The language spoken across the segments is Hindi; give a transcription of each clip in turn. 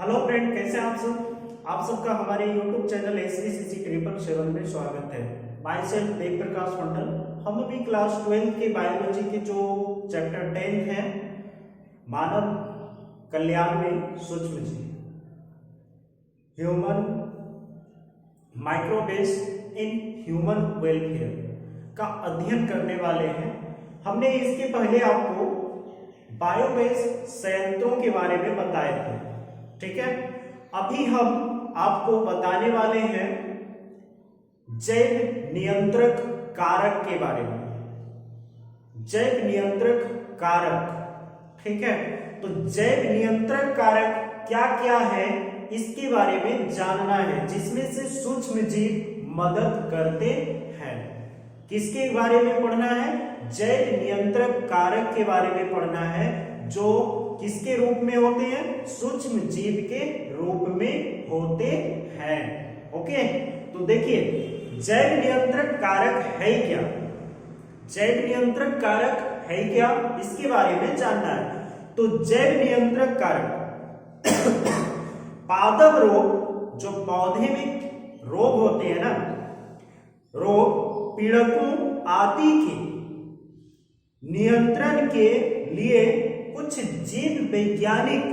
हेलो फ्रेंड, कैसे हैं आप सब। आप सबका हमारे YouTube चैनल SVCC 777 में स्वागत है। माई सेल्फ देव प्रकाश मंडल। हम अभी क्लास 12 के बायोलॉजी के जो चैप्टर 10 है मानव कल्याण में सूक्ष्म जीव, ह्यूमन माइक्रोबेस इन ह्यूमन वेलफेयर का अध्ययन करने वाले हैं। हमने इसके पहले आपको बायोगैस संयंत्रों के बारे में बताए थे, ठीक है। अभी हम आपको बताने वाले हैं जैव नियंत्रक कारक के बारे में। जैव नियंत्रक कारक, ठीक है। तो जैव नियंत्रक कारक क्या क्या है इसके बारे में जानना है, जिसमें से सूक्ष्म जीव मदद करते हैं। किसके बारे में पढ़ना है? जैव नियंत्रक कारक के बारे में पढ़ना है, जो किसके रूप में होते हैं? सूक्ष्म जीव के रूप में होते हैं। ओके, तो देखिए जैव नियंत्रक कारक है क्या? जैव नियंत्रक कारक है क्या, इसके बारे में जानना है। तो जैव नियंत्रक कारक पादप रोग, जो पौधे में रोग होते हैं ना, रोग पीड़कों आदि के नियंत्रण के लिए कुछ जीव वैज्ञानिक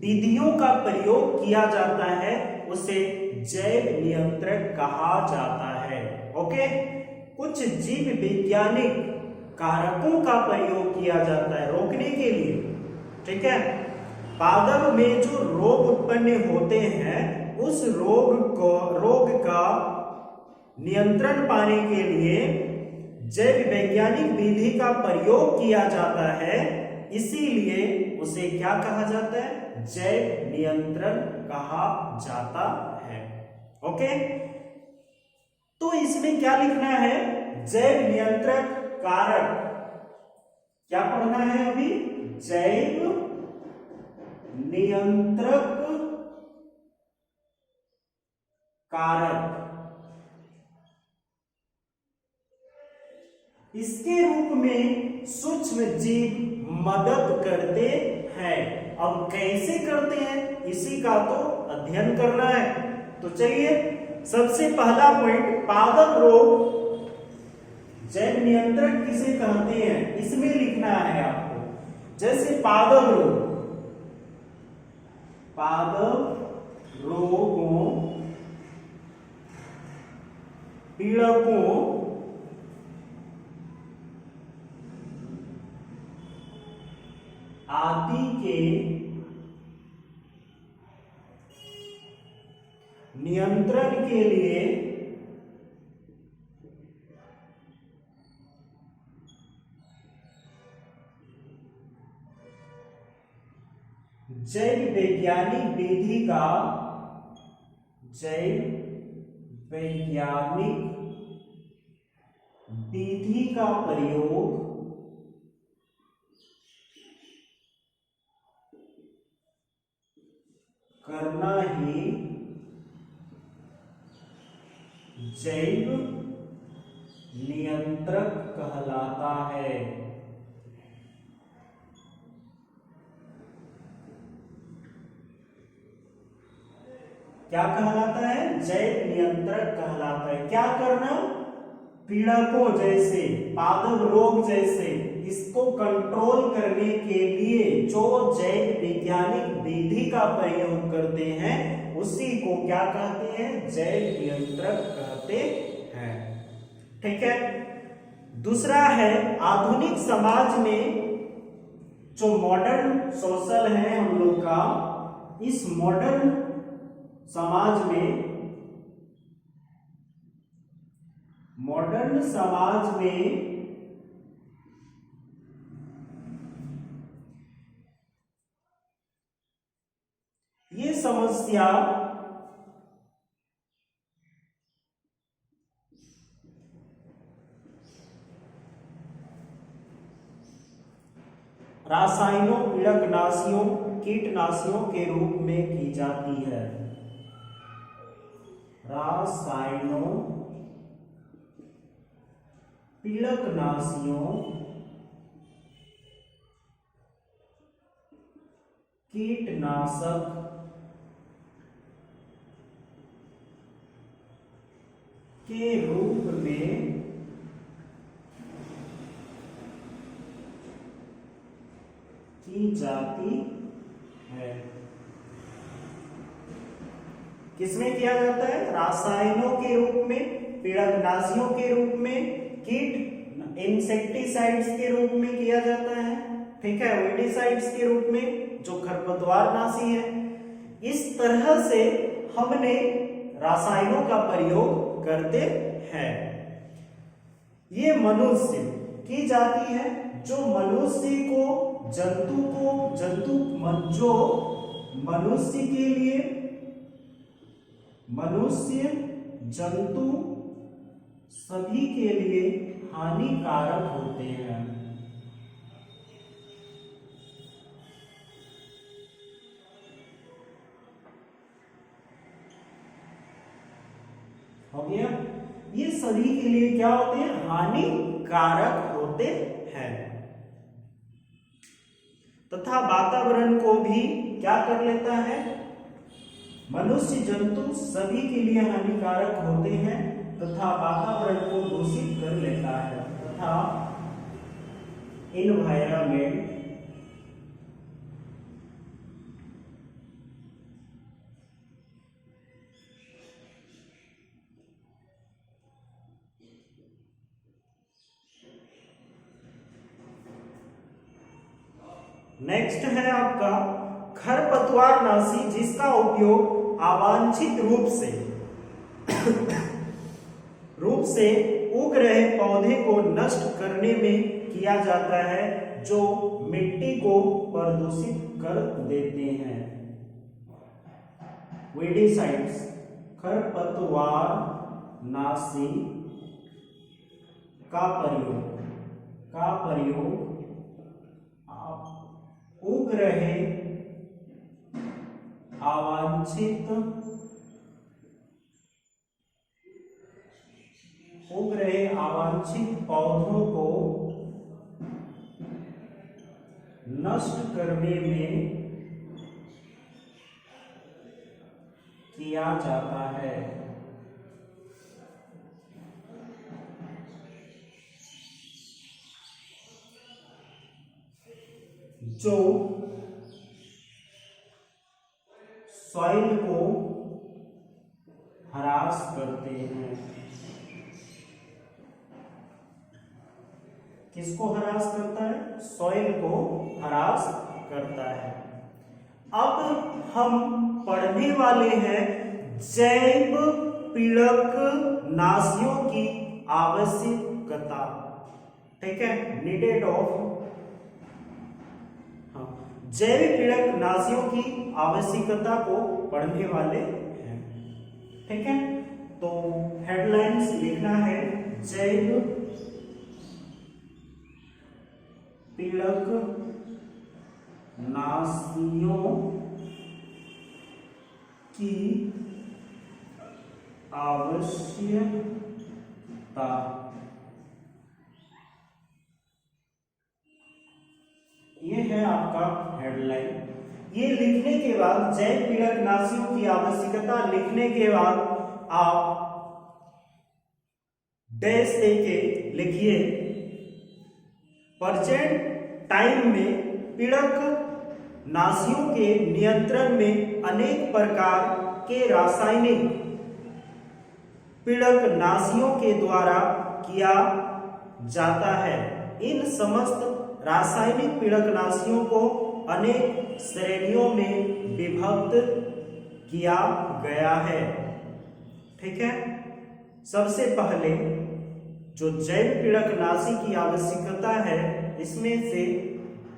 विधियों का प्रयोग किया जाता है, उसे जैव नियंत्रक कहा जाता है। ओके, कुछ जीव वैज्ञानिक कारकों का प्रयोग किया जाता है रोकने के लिए, ठीक है। पादप में जो रोग उत्पन्न होते हैं, उस रोग का नियंत्रण पाने के लिए जैव वैज्ञानिक विधि का प्रयोग किया जाता है, इसीलिए उसे क्या कहा जाता है? जैव नियंत्रण कहा जाता है। ओके, तो इसमें क्या लिखना है? जैव नियंत्रक कारक क्या पढ़ना है अभी? जैव नियंत्रक कारक। इसके रूप में सूक्ष्म जीव मदद करते हैं। अब कैसे करते हैं इसी का तो अध्ययन करना है। तो चलिए, सबसे पहला पॉइंट, पादप रोग जैव नियंत्रक किसे कहते हैं इसमें लिखना है आपको। जैसे पादप रोगों, पीड़कों आदि के नियंत्रण के लिए जैव वैज्ञानिक विधि का प्रयोग करना ही जैव नियंत्रक कहलाता है। क्या कहलाता है? जैव नियंत्रक कहलाता है। क्या करना? पीड़कों जैसे, पादप रोग जैसे, इसको कंट्रोल करने के लिए जो जैव वैज्ञानिक विधि का प्रयोग करते हैं, उसी को क्या कहते हैं? जैव नियंत्रक कहते हैं, ठीक है। दूसरा है, आधुनिक समाज में जो मॉडर्न सोशल है हम लोग का, इस मॉडर्न समाज में ये समस्या रासायनों, पीड़कनाशियों, कीटनाशियों के रूप में की जाती है। रासायनों, पीड़कनाशियों, कीटनाशक के रूप में की जाती है। किसमें किया जाता है? रासायनों के रूप में, पीड़कनाशियों के रूप में, कीट इंसेक्टिसाइड्स के रूप में किया जाता है, ठीक है, वेडिसाइड्स के रूप में जो खरपतवार नाशी है। इस तरह से हमने रासायनों का प्रयोग करते हैं। ये मनुष्य की जाती है जो मनुष्य को, जो मनुष्य के लिए, मनुष्य, जंतु सभी के लिए हानिकारक होते हैं। हो गया? ये सभी के लिए क्या होते हैं? हानिकारक होते हैं तथा वातावरण को भी क्या कर लेता है? मनुष्य, जंतु सभी के लिए हानिकारक होते हैं तथा वातावरण को दूषित कर लेता है तथा इन्वायरमेंट नेक्स्ट है आपका खरपतवारनाशी, जिसका उपयोग अवांछित रूप से उग रहे पौधे को नष्ट करने में किया जाता है, जो मिट्टी को प्रदूषित कर देते हैं। वेडिसाइड्स, खरपतवारनाशी का प्रयोग उग रहे अवांछित पौधों को नष्ट करने में किया जाता है। जो सॉइल को हरास करते हैं। किसको हरास करता है? सॉइल को हरास करता है। अब हम पढ़ने वाले हैं जैव पीड़क नाशियों की आवश्यकता, ठीक है, नीडेड ऑफ। जैव पीड़क नाशियों की आवश्यकता को पढ़ने वाले हैं, ठीक है। तो हेडलाइंस लिखना है, जैव पीड़क नाशियों की आवश्यकता। ये है आपका हेडलाइन। ये लिखने के बाद, जैव पीड़क नाशियों की आवश्यकता लिखने के बाद आप डैश देके लिखिए, प्रेजेंट टाइम में पीड़क नाशियों के नियंत्रण में अनेक प्रकार के रासायनिक पीड़क नाशियों के द्वारा किया जाता है। इन समस्त रासायनिक पीड़कनाशियों को अनेक श्रेणियों में विभक्त किया गया है, ठीक है। सबसे पहले जो जैव पीड़कनाशी की आवश्यकता है, इसमें से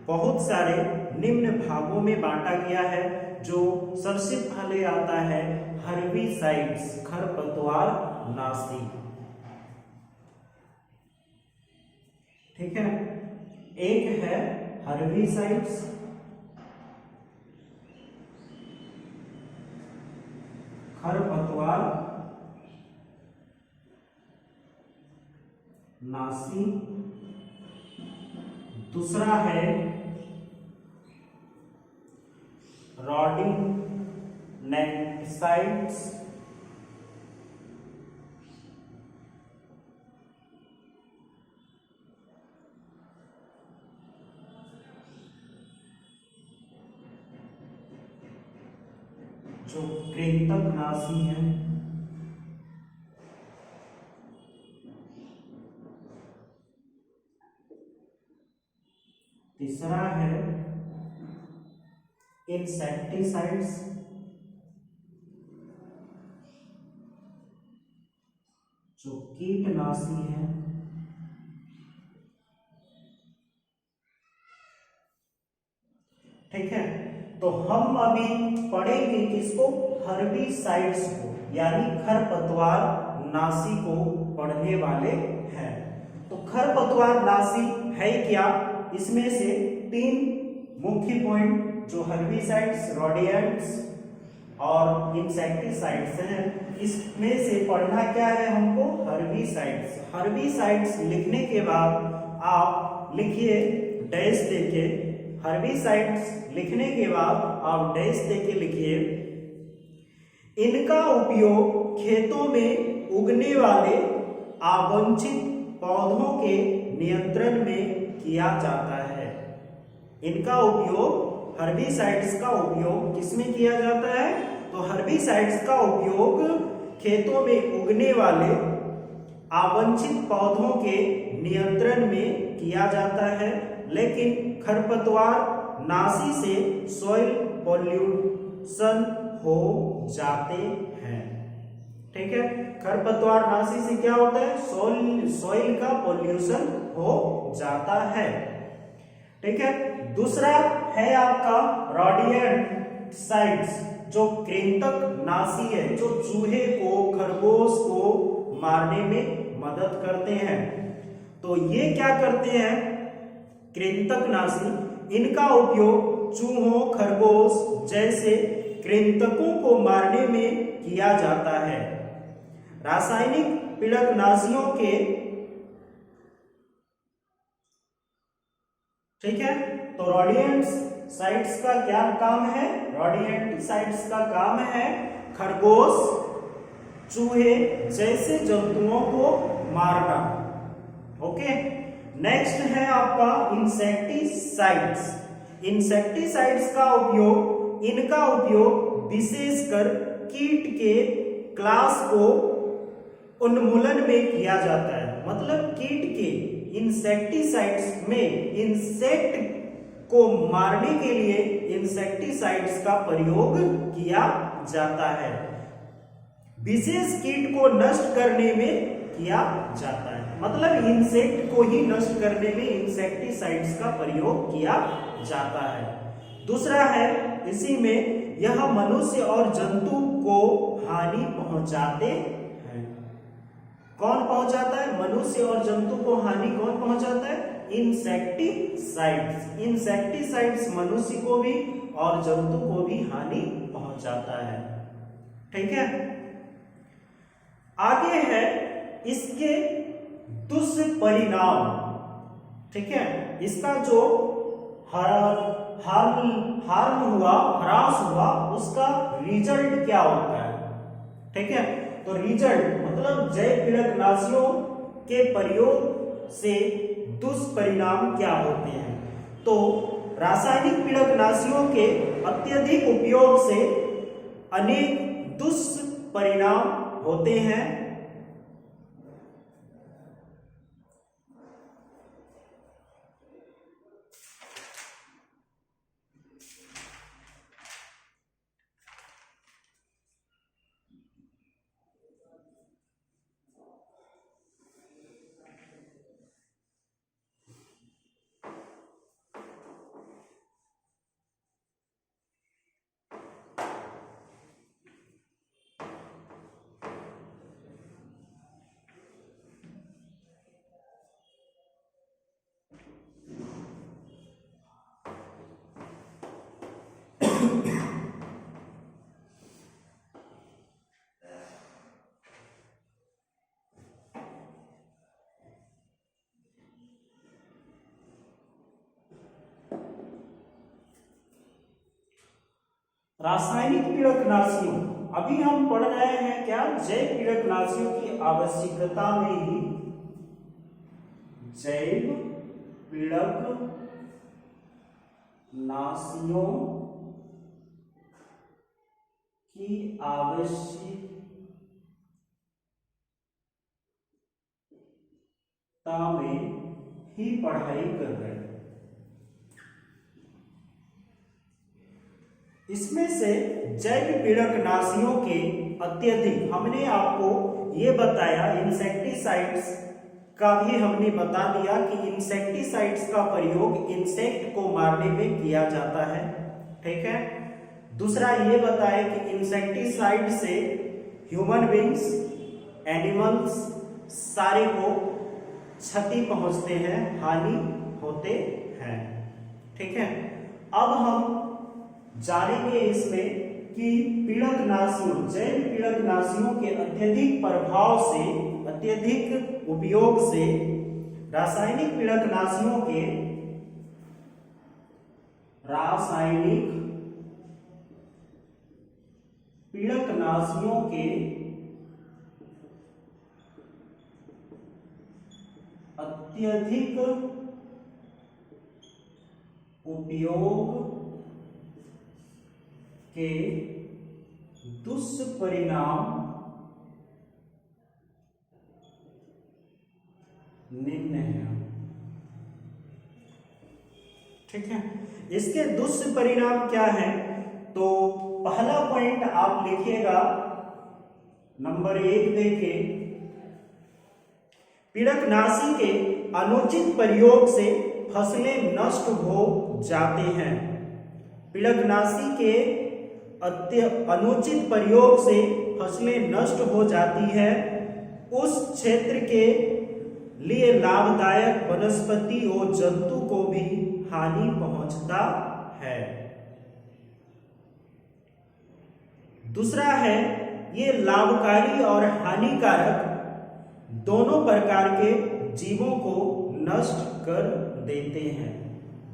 बहुत सारे निम्न भागों में बांटा गया है। जो सबसे पहले आता है हर्बिसाइड्स, खरपतवार नाशी, ठीक है। एक है हर्बिसाइड्स, खरपतवार नाशी। दूसरा है रोडेंटिसाइड्स, जो कृंतकनाशी है। तीसरा है इंसेक्टिसाइड्स, जो कीटनाशी है। ठीक है, तो हम अभी पढ़ेंगे किसको, हर्बिसाइड्स को, यानी खरपतवार नाशी को पढ़ने वाले हैं। तो खरपतवार नाशी है क्या, इसमें से 3 मुख्य पॉइंट जो हर्बिसाइड्स, रोडिएंट्स और इंसेक्टिसाइड्स हैं, इसमें से पढ़ना क्या है हमको, हर्बिसाइड्स। हर्बिसाइड्स लिखने के बाद आप लिखिए डैश देके, हर्बिसाइड्स लिखने के बाद आप डैश देके लिखिए, इनका उपयोग खेतों में उगने वाले अवांछित पौधों के नियंत्रण में किया जाता है। इनका उपयोग, हर्बिसाइड्स का उपयोग किसमें किया जाता है, तो हर्बिसाइड्स का उपयोग खेतों में उगने वाले अवांछित पौधों के नियंत्रण में किया जाता है। लेकिन खरपतवार नाशी से सॉइल पॉल्यूशन हो जाते हैं। ठीक है, खरपतवार नाशी से क्या होता है, सॉइल का पॉल्यूशन हो जाता है। ठीक है, दूसरा है आपका रोडिएंटसाइड्स, जो कृंतकनाशी है, जो चूहे को, खरगोश को मारने में मदद करते हैं। तो ये क्या करते हैं, कृंतकनाशी, इनका उपयोग चूहों, खरगोश जैसे कृंतकों को मारने में किया जाता है। रासायनिक पीड़कनाशियों के, ठीक है, तो रोडिएंटसाइड्स का क्या काम है, रोडिएंटसाइड्स का काम है खरगोश, चूहे जैसे जंतुओं को मारना। ओके, नेक्स्ट है आपका इंसेक्टिसाइड्स। इंसेक्टिसाइड्स का उपयोग, इनका उपयोग विशेषकर कीट के क्लास को उन्मूलन में किया जाता है। मतलब कीट के, इंसेक्टिसाइड्स में इंसेक्ट को मारने के लिए इंसेक्टिसाइड्स का प्रयोग किया जाता है, विशेष कीट को नष्ट करने में किया जाता है। मतलब इंसेक्ट को ही नष्ट करने में इंसेक्टिसाइड्स का प्रयोग किया जाता है। दूसरा है, इसी में यह मनुष्य और जंतु को हानि पहुंचाते हैं। कौन पहुंचाता है, मनुष्य और जंतु को हानि कौन पहुंचाता है, इंसेक्टिसाइड्स। इंसेक्टिसाइड्स मनुष्य को भी और जंतु को भी हानि पहुंचाता है। ठीक है, आगे है इसके दुष्परिणाम। ठीक है, इसका जो हार्म हुआ, ह्रास हुआ, उसका रिजल्ट क्या होता है। ठीक है, तो रिजल्ट मतलब जैव पीड़कनाशियों के प्रयोग से दुष्परिणाम क्या होते हैं। तो रासायनिक पीड़कनाशियों के अत्यधिक उपयोग से अनेक दुष्परिणाम होते हैं। रासायनिक पीड़कनाशियों, अभी हम पढ़ रहे हैं क्या, जैव पीड़कनाशियों की आवश्यकता में ही जैव पीड़कनाशियों की आवश्यकता में ही पढ़ाई कर रहे हैं। इसमें से जैव पीड़कनाशियों के अत्यधिक, हमने आपको ये बताया, इंसेक्टिसाइड्स का भी हमने बता दिया कि इंसेक्टिसाइड्स का प्रयोग इंसेक्ट को मारने में किया जाता है। ठीक है। दूसरा ये बताया कि इंसेक्टिसाइड से ह्यूमन बींग्स, एनिमल्स सारे को क्षति पहुंचते हैं, हानि होते हैं। ठीक है। अब हम जानेंगे इसमें कि पीड़कनाशियों, जैव पीड़कनाशियों के अत्यधिक प्रभाव से, अत्यधिक उपयोग से रासायनिक पीड़कनाशियों के अत्यधिक उपयोग के दुष्परिणाम निम्न है। ठीक है। इसके दुष्परिणाम क्या है? तो पहला पॉइंट आप लिखिएगा, नंबर 1 देखिए, पीड़कनाशी के अनुचित प्रयोग से फसलें नष्ट हो जाते हैं। पीड़कनाशी के अनुचित प्रयोग से फसलें नष्ट हो जाती है। उस क्षेत्र के लिए लाभदायक वनस्पति और जंतु को भी हानि पहुंचता है। दूसरा है, ये लाभकारी और हानिकारक दोनों प्रकार के जीवों को नष्ट कर देते हैं।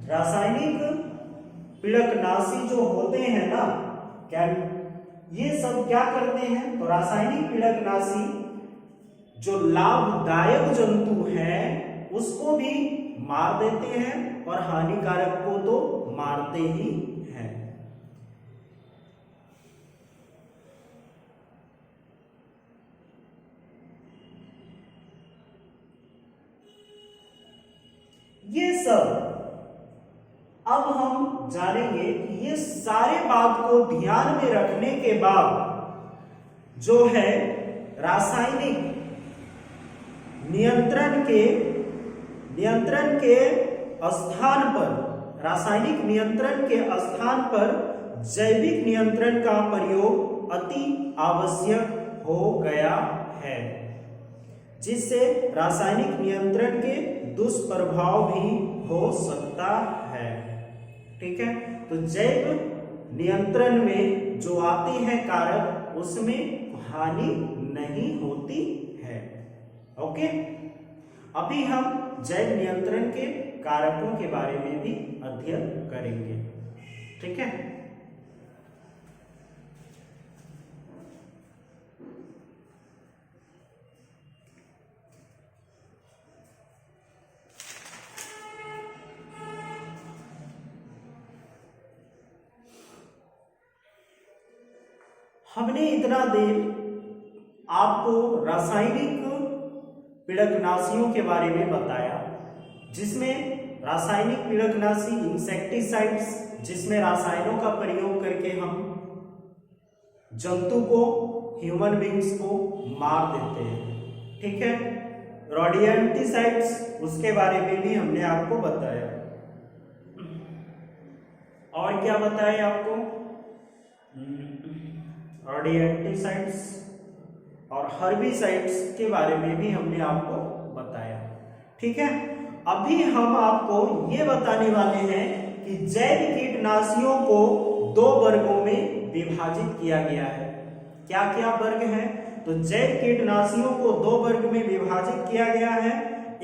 रासायनिक पीड़कनाशी जो होते हैं ना, क्या ये सब क्या करते हैं? तो रासायनिक पीड़कनाशी जो लाभदायक जंतु है उसको भी मार देते हैं और हानिकारक को तो मारते ही हैं। ये सब अब हम जानेंगे कि ये सारे बात को ध्यान में रखने के बाद जो है रासायनिक नियंत्रण के स्थान पर, रासायनिक नियंत्रण के स्थान पर जैविक नियंत्रण का प्रयोग अति आवश्यक हो गया है, जिससे रासायनिक नियंत्रण के दुष्प्रभाव भी हो सकता है। ठीक है। तो जैव नियंत्रण में जो आते हैं कारक, उसमें हानि नहीं होती है। ओके। अभी हम जैव नियंत्रण के कारकों के बारे में भी अध्ययन करेंगे। ठीक है। हमने इतना देर आपको रासायनिक पीड़कनाशियों के बारे में बताया, जिसमें रासायनिक पीड़कनाशी इंसेक्टिसाइड्स, जिसमें रसायनों का प्रयोग करके हम जंतु को, ह्यूमन बींग्स को मार देते हैं। ठीक है। रोडेंटिसाइड्स, उसके बारे में भी हमने आपको बताया। और क्या बताया आपको? रोडेंटिसाइड्स और हर्बिसाइड्स के बारे में भी हमने आपको बताया। ठीक है। अभी हम आपको ये बताने वाले हैं कि जैव कीटनाशियों को 2 वर्गों में विभाजित किया गया है। क्या क्या वर्ग है? तो जैव कीटनाशियों को 2 वर्ग में विभाजित किया गया है।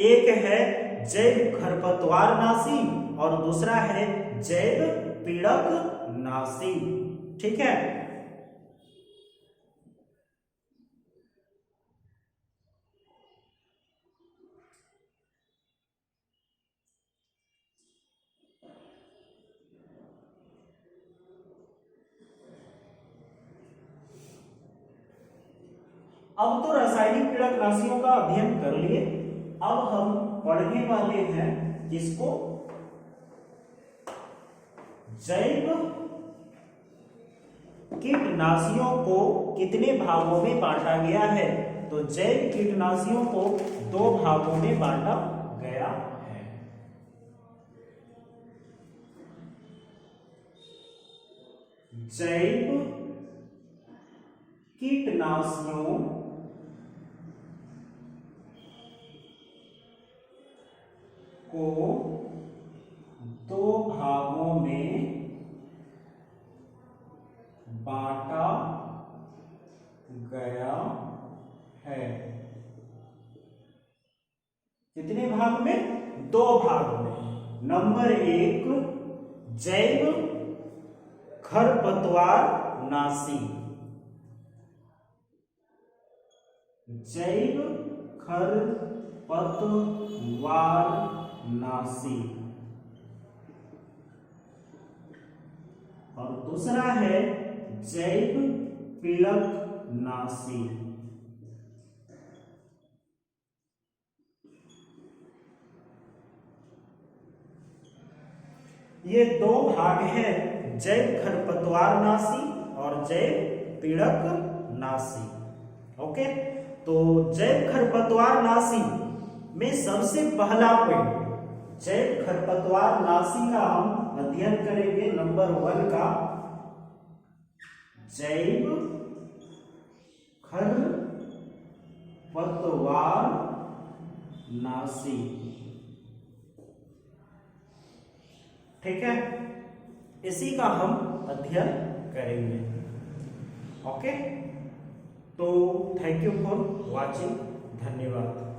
एक है जैव खरपतवारनाशी और दूसरा है जैव पीड़कनाशी। ठीक है। अब तो रासायनिक कीटनाशियों का अध्ययन कर लिए, अब हम पढ़ने वाले हैं किसको, जैव कीटनाशियों को कितने भागों में बांटा गया है। तो जैव कीटनाशियों को 2 भागों में बांटा गया है। जैव कीटनाशियों को 2 भागों में बांटा गया है। कितने भाग में? 2 भाग में। नंबर 1 जैव खरपतवार नाशी, जैव खरपतवार नाशी, और दूसरा है जैव पीड़कनाशी। ये 2 भाग हैं, जैव खरपतवारनाशी और जैव पीड़कनाशी। ओके, तो जैव खरपतवारनाशी में सबसे पहला पॉइंट, जैव खरपतवारनाशी का हम अध्ययन करेंगे। नंबर 1 का जैव खरपतवारनाशी, ठीक है, इसी का हम अध्ययन करेंगे। ओके, तो थैंक यू फॉर वॉचिंग, धन्यवाद।